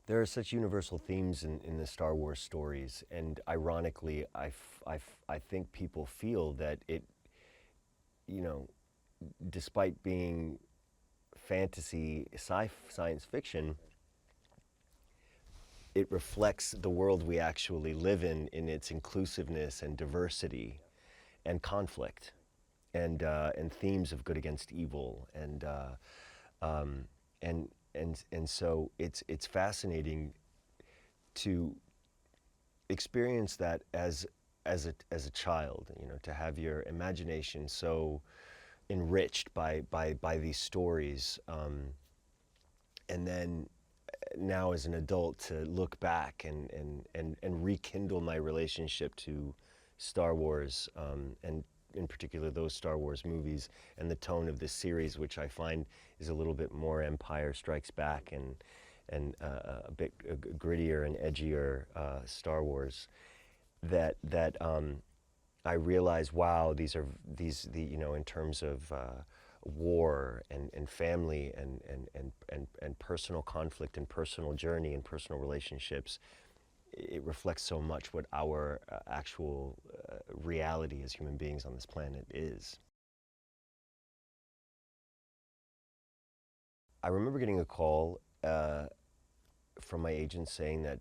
There are such universal themes in the Star Wars stories, and ironically, I think people feel that it, you know, despite being fantasy, science fiction, it reflects the world we actually live in its inclusiveness and diversity and conflict and themes of good against evil um, and so it's fascinating to experience that as a child, you know, to have your imagination so enriched by these stories, and then now as an adult to look back and rekindle my relationship to Star Wars, and in particular those Star Wars movies and the tone of this series, which I find is a little bit more Empire Strikes Back and a bit grittier and edgier Star Wars. That I realize, wow, these you know, in terms of war and family and personal conflict and personal journey and personal relationships, it reflects so much what our actual reality as human beings on this planet is. I remember getting a call from my agent saying that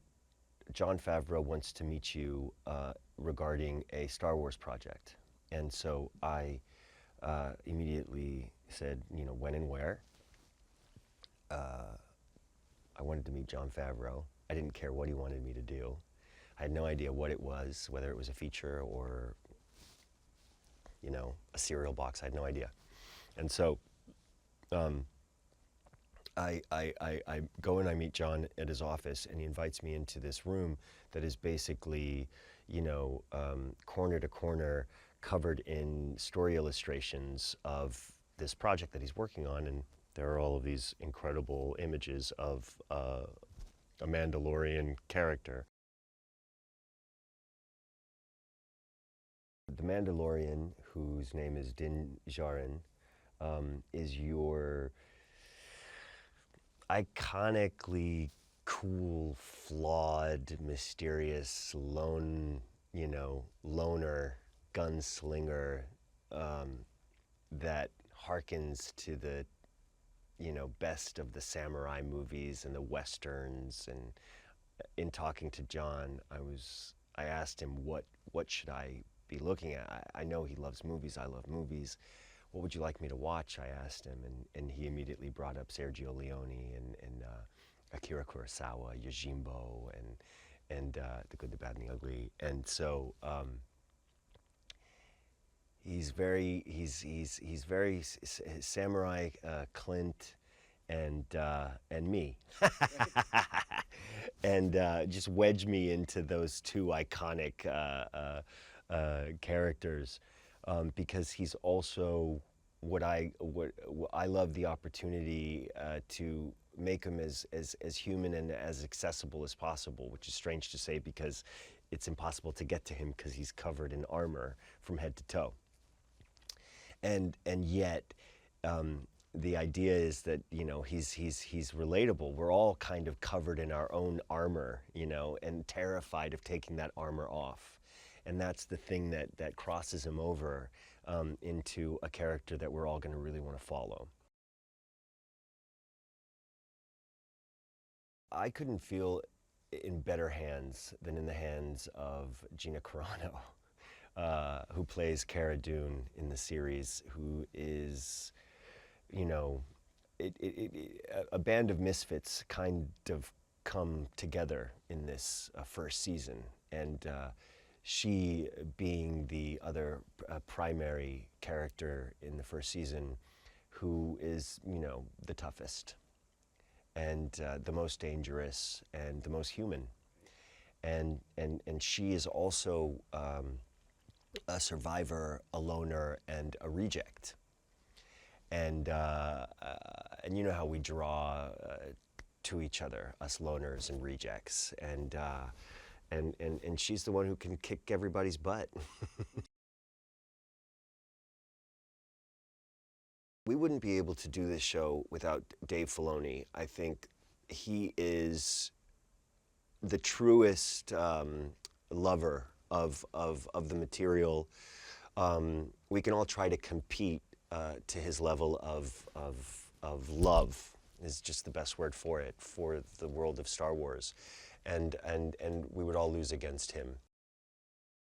Jon Favreau wants to meet you regarding a Star Wars project. And so I immediately said, you know, when and where. I wanted to meet Jon Favreau. I didn't care what he wanted me to do. I had no idea what it was, whether it was a feature or, you know, a cereal box. I had no idea. And so um, I go and I meet Jon at his office, and he invites me into this room that is basically, you know, corner to corner, covered in story illustrations of this project that he's working on. And there are all of these incredible images of a Mandalorian character. The Mandalorian, whose name is Din Djarin, is your iconically cool, flawed, mysterious, you know, loner, gunslinger, that harkens to the, you know, best of the samurai movies and the westerns. And in talking to Jon, I asked him what should I be looking at. I know he loves movies. I love movies. What would you like me to watch? I asked him, and he immediately brought up Sergio Leone and Akira Kurosawa, Yojimbo, and The Good, the Bad, and the Ugly. And so he's very samurai, Clint, and me, and just wedge me into those two iconic characters, because he's also what I love the opportunity to make him as human and as accessible as possible, which is strange to say because it's impossible to get to him because he's covered in armor from head to toe. And yet, the idea is that, you know, he's relatable. We're all kind of covered in our own armor, you know, and terrified of taking that armor off. And that's the thing that crosses him over into a character that we're all going to really want to follow. I couldn't feel in better hands than in the hands of Gina Carano, who plays Cara Dune in the series, who is, you know, a band of misfits kind of come together in this first season. And she, being the other primary character in the first season, who is, you know, the toughest and the most dangerous and the most human. And she is also a survivor, a loner, and a reject. And you know how we draw to each other, us loners and rejects, and she's the one who can kick everybody's butt. We wouldn't be able to do this show without Dave Filoni. I think he is the truest lover of the material. We can all try to compete to his level of love, is just the best word for it, for the world of Star Wars. And we would all lose against him.